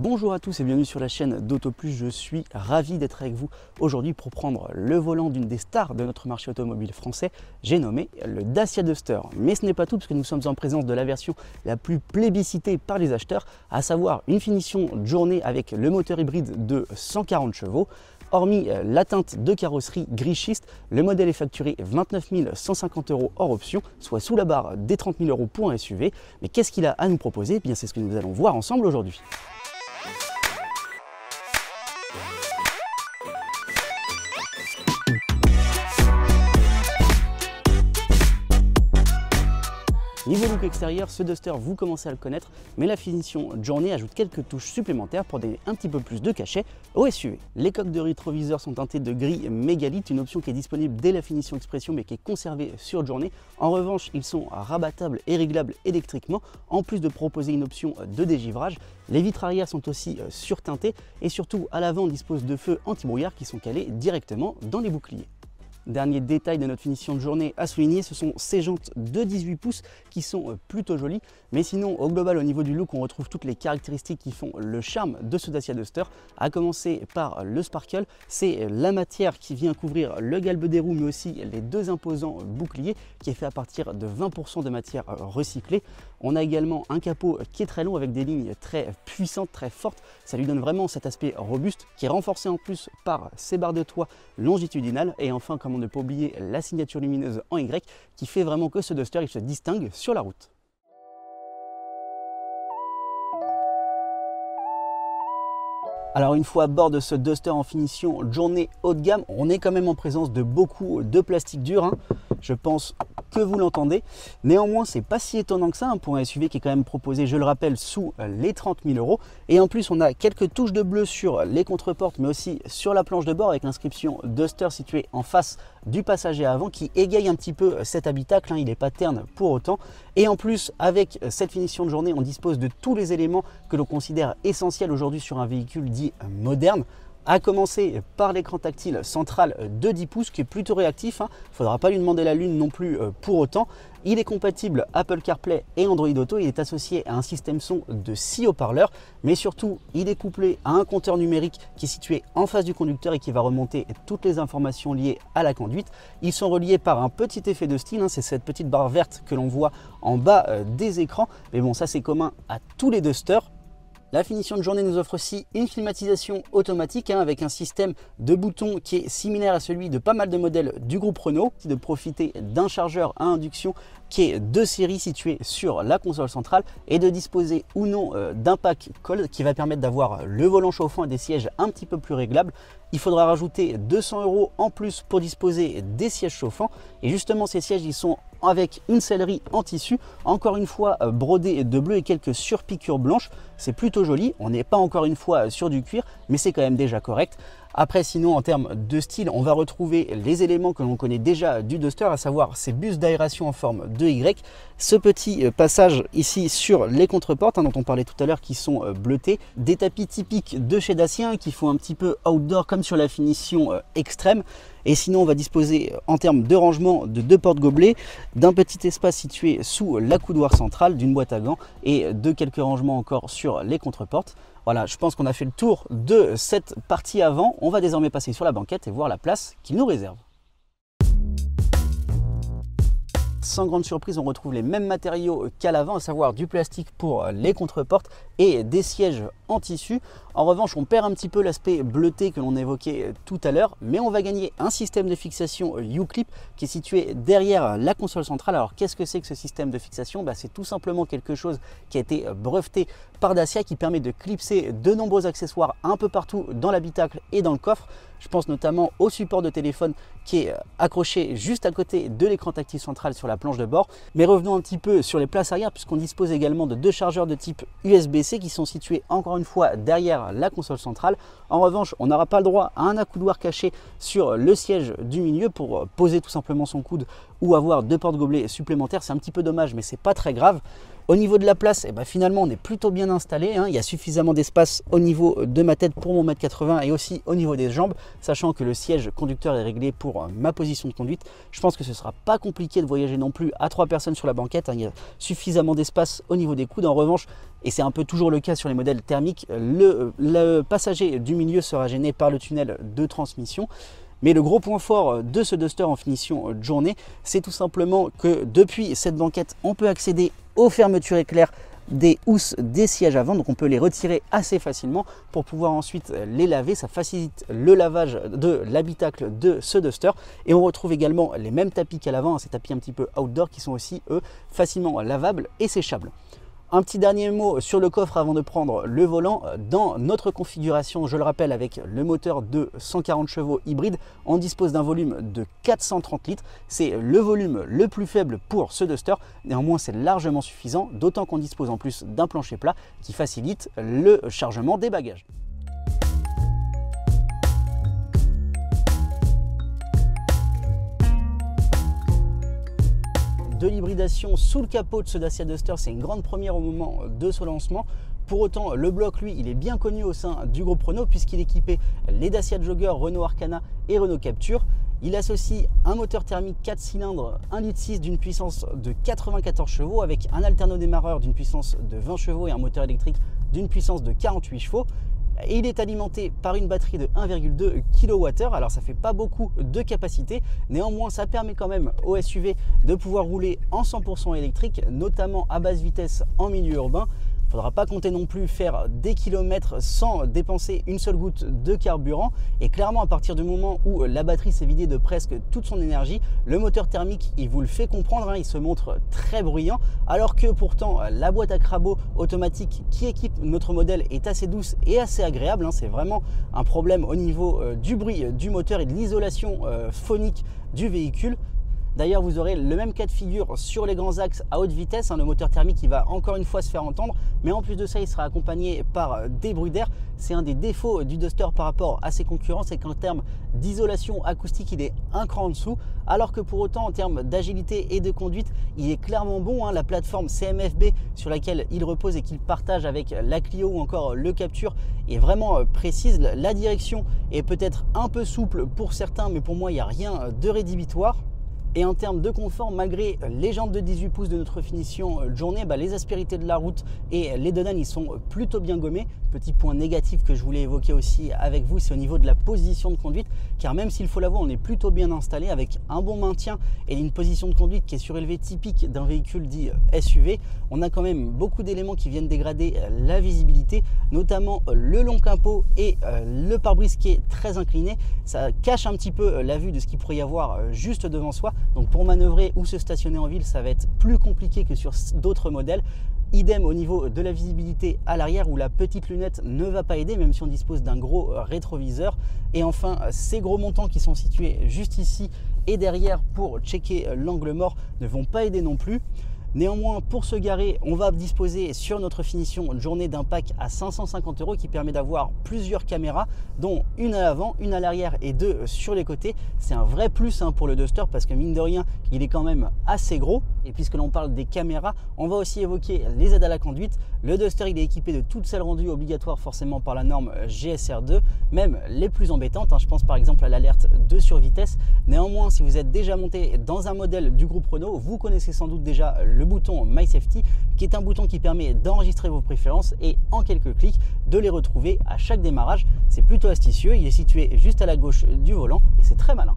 Bonjour à tous et bienvenue sur la chaîne d'AutoPlus. Je suis ravi d'être avec vous aujourd'hui pour prendre le volant d'une des stars de notre marché automobile français. J'ai nommé le Dacia Duster. Mais ce n'est pas tout parce que nous sommes en présence de la version la plus plébiscitée par les acheteurs, à savoir une finition de journée avec le moteur hybride de 140 chevaux. Hormis la teinte de carrosserie gris schiste, le modèle est facturé 29 150 € hors option, soit sous la barre des 30 000 € pour un SUV. Mais qu'est-ce qu'il a à nous proposer? Eh bien, c'est ce que nous allons voir ensemble aujourd'hui. Niveau look extérieur, ce Duster, vous commencez à le connaître, mais la finition de journée ajoute quelques touches supplémentaires pour donner un petit peu plus de cachet au SUV. Les coques de rétroviseur sont teintées de gris mégalithe, une option qui est disponible dès la finition expression mais qui est conservée sur journée. En revanche, ils sont rabattables et réglables électriquement, en plus de proposer une option de dégivrage. Les vitres arrière sont aussi surteintées et surtout à l'avant, on dispose de feux anti-brouillard qui sont calés directement dans les boucliers. Dernier détail de notre finition de journée à souligner, ce sont ces jantes de 18 pouces qui sont plutôt jolies. Mais sinon, au global, au niveau du look, on retrouve toutes les caractéristiques qui font le charme de ce Dacia Duster. À commencer par le sparkle, c'est la matière qui vient couvrir le galbe des roues, mais aussi les deux imposants boucliers qui est fait à partir de 20% de matière recyclée. On a également un capot qui est très long avec des lignes très puissantes, très fortes. Ça lui donne vraiment cet aspect robuste qui est renforcé en plus par ces barres de toit longitudinales. Et enfin, comment ne pas oublier la signature lumineuse en Y qui fait vraiment que ce Duster il se distingue sur la route. Alors une fois à bord de ce Duster en finition journée haut de gamme, on est quand même en présence de beaucoup de plastique dur, hein. Je pense que vous l'entendez. Néanmoins, c'est pas si étonnant que ça hein, pour un SUV qui est quand même proposé, je le rappelle, sous les 30 000 €. Et en plus, on a quelques touches de bleu sur les contreportes, mais aussi sur la planche de bord avec l'inscription Duster située en face du passager avant qui égaye un petit peu cet habitacle, hein, il n'est pas terne pour autant. Et en plus, avec cette finition de journée, on dispose de tous les éléments que l'on considère essentiels aujourd'hui sur un véhicule dit moderne. À commencer par l'écran tactile central de 10 pouces qui est plutôt réactif, hein. Il ne faudra pas lui demander la lune non plus pour autant. Il est compatible Apple CarPlay et Android Auto, il est associé à un système son de 6 haut-parleurs, mais surtout il est couplé à un compteur numérique qui est situé en face du conducteur et qui va remonter toutes les informations liées à la conduite. Ils sont reliés par un petit effet de style, hein. C'est cette petite barre verte que l'on voit en bas des écrans, mais bon ça c'est commun à tous les Dusters. La finition de journée nous offre aussi une climatisation automatique hein, avec un système de boutons qui est similaire à celui de pas mal de modèles du groupe Renault, de profiter d'un chargeur à induction qui est de série situé sur la console centrale et de disposer ou non d'un pack cold qui va permettre d'avoir le volant chauffant et des sièges un petit peu plus réglables. Il faudra rajouter 200 € en plus pour disposer des sièges chauffants et justement ces sièges ils sont avec une sellerie en tissu, encore une fois brodée de bleu et quelques surpiqûres blanches. C'est plutôt joli, on n'est pas encore une fois sur du cuir mais c'est quand même déjà correct. Après sinon en termes de style, on va retrouver les éléments que l'on connaît déjà du Duster, à savoir ces bus d'aération en forme de Y, ce petit passage ici sur les contreportes hein, dont on parlait tout à l'heure qui sont bleutés, des tapis typiques de chez Dacia qui font un petit peu outdoor comme sur la finition extrême. Et sinon on va disposer en termes de rangement de deux porte-gobelets, d'un petit espace situé sous l'accoudoir central, d'une boîte à gants et de quelques rangements encore sur les contreportes. Voilà, je pense qu'on a fait le tour de cette partie avant. On va désormais passer sur la banquette et voir la place qu'il nous réserve. Sans grande surprise, on retrouve les mêmes matériaux qu'à l'avant, à savoir du plastique pour les contreportes et des sièges en tissu. En revanche, on perd un petit peu l'aspect bleuté que l'on évoquait tout à l'heure, mais on va gagner un système de fixation U-Clip qui est situé derrière la console centrale. Alors qu'est-ce que c'est que ce système de fixation? C'est tout simplement quelque chose qui a été breveté par Dacia qui permet de clipser de nombreux accessoires un peu partout dans l'habitacle et dans le coffre. Je pense notamment au support de téléphone qui est accroché juste à côté de l'écran tactile central sur la planche de bord. Mais revenons un petit peu sur les places arrière puisqu'on dispose également de deux chargeurs de type USB-C qui sont situés encore une fois derrière la console centrale. En revanche, on n'aura pas le droit à un accoudoir caché sur le siège du milieu pour poser tout simplement son coude ou avoir deux porte-gobelets supplémentaires. C'est un petit peu dommage mais c'est pas très grave. Au niveau de la place, finalement on est plutôt bien installé, hein. Il y a suffisamment d'espace au niveau de ma tête pour mon 1m80 et aussi au niveau des jambes, sachant que le siège conducteur est réglé pour ma position de conduite. Je pense que ce ne sera pas compliqué de voyager non plus à 3 personnes sur la banquette, hein. Il y a suffisamment d'espace au niveau des coudes. En revanche, et c'est un peu toujours le cas sur les modèles thermiques, le passager du milieu sera gêné par le tunnel de transmission. Mais le gros point fort de ce Duster en finition Journey, c'est tout simplement que depuis cette banquette, on peut accéder aux fermetures éclair des housses des sièges avant, donc on peut les retirer assez facilement pour pouvoir ensuite les laver. Ça facilite le lavage de l'habitacle de ce Duster, et on retrouve également les mêmes tapis qu'à l'avant, hein, ces tapis un petit peu outdoor qui sont aussi eux facilement lavables et séchables. Un petit dernier mot sur le coffre avant de prendre le volant. Dans notre configuration, je le rappelle, avec le moteur de 140 chevaux hybride, on dispose d'un volume de 430 litres. C'est le volume le plus faible pour ce Duster. Néanmoins, c'est largement suffisant, d'autant qu'on dispose en plus d'un plancher plat qui facilite le chargement des bagages. De l'hybridation sous le capot de ce Dacia Duster, c'est une grande première au moment de ce lancement. Pour autant, le bloc, lui, il est bien connu au sein du groupe Renault puisqu'il équipait les Dacia Jogger, Renault Arcana et Renault Captur. Il associe un moteur thermique 4 cylindres 1,6 litre d'une puissance de 94 chevaux avec un alternodémarreur d'une puissance de 20 chevaux et un moteur électrique d'une puissance de 48 chevaux. Et il est alimenté par une batterie de 1,2 kWh. Alors ça fait pas beaucoup de capacité, néanmoins ça permet quand même au SUV de pouvoir rouler en 100% électrique, notamment à basse vitesse en milieu urbain. Il ne faudra pas compter non plus faire des kilomètres sans dépenser une seule goutte de carburant. Et clairement, à partir du moment où la batterie s'est vidée de presque toute son énergie, le moteur thermique, il vous le fait comprendre, hein, il se montre très bruyant, alors que pourtant la boîte à crabot automatique qui équipe notre modèle est assez douce et assez agréable, hein. C'est vraiment un problème au niveau du bruit du moteur et de l'isolation phonique du véhicule. D'ailleurs, vous aurez le même cas de figure sur les grands axes à haute vitesse, hein. Le moteur thermique il va encore une fois se faire entendre, mais en plus de ça, il sera accompagné par des bruits d'air. C'est un des défauts du Duster par rapport à ses concurrents, c'est qu'en termes d'isolation acoustique, il est un cran en dessous, alors que pour autant, en termes d'agilité et de conduite, il est clairement bon, hein. La plateforme CMFB sur laquelle il repose et qu'il partage avec la Clio ou encore le Captur est vraiment précise. La direction est peut-être un peu souple pour certains, mais pour moi, il n'y a rien de rédhibitoire. Et en termes de confort, malgré les jantes de 18 pouces de notre finition Journey, les aspérités de la route et les Donan, ils sont plutôt bien gommés. Petit point négatif que je voulais évoquer aussi avec vous, c'est au niveau de la position de conduite, car même s'il faut l'avouer, on est plutôt bien installé avec un bon maintien et une position de conduite qui est surélevée typique d'un véhicule dit SUV. On a quand même beaucoup d'éléments qui viennent dégrader la visibilité, notamment le long capot et le pare-brise qui est très incliné. Ça cache un petit peu la vue de ce qu'il pourrait y avoir juste devant soi. Donc pour manœuvrer ou se stationner en ville, ça va être plus compliqué que sur d'autres modèles. Idem au niveau de la visibilité à l'arrière où la petite lunette ne va pas aider, même si on dispose d'un gros rétroviseur. Et enfin, ces gros montants qui sont situés juste ici et derrière pour checker l'angle mort ne vont pas aider non plus. Néanmoins, pour se garer, on va disposer sur notre finition Journée d'un pack à 550 € qui permet d'avoir plusieurs caméras, dont une à l'avant, une à l'arrière et deux sur les côtés. C'est un vrai plus, hein, pour le Duster parce que mine de rien, il est quand même assez gros. Et puisque l'on parle des caméras, on va aussi évoquer les aides à la conduite. Le Duster, il est équipé de toutes celles rendues obligatoires forcément par la norme GSR2, même les plus embêtantes, hein. Je pense par exemple à l'alerte de survitesse. Néanmoins, si vous êtes déjà monté dans un modèle du groupe Renault, vous connaissez sans doute déjà le bouton My Safety, qui est un bouton qui permet d'enregistrer vos préférences et en quelques clics de les retrouver à chaque démarrage. C'est plutôt astucieux, il est situé juste à la gauche du volant et c'est très malin.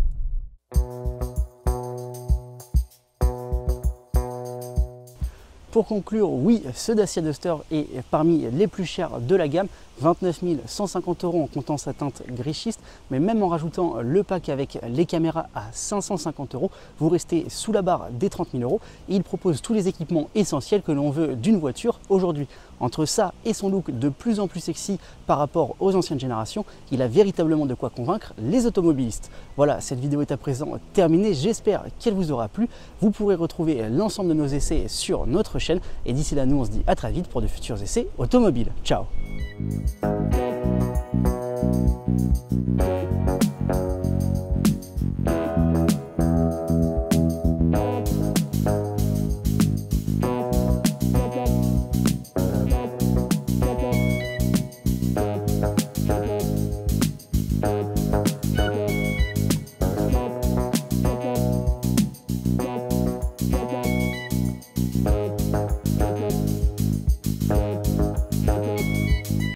Pour conclure, oui, ce Dacia Duster est parmi les plus chers de la gamme, 29 150 € en comptant sa teinte gris schiste, mais même en rajoutant le pack avec les caméras à 550 €, vous restez sous la barre des 30 000 €. Et il propose tous les équipements essentiels que l'on veut d'une voiture aujourd'hui. Entre ça et son look de plus en plus sexy par rapport aux anciennes générations, il a véritablement de quoi convaincre les automobilistes. Voilà, cette vidéo est à présent terminée, j'espère qu'elle vous aura plu. Vous pourrez retrouver l'ensemble de nos essais sur notre chaîne et d'ici là, nous on se dit à très vite pour de futurs essais automobiles. Ciao!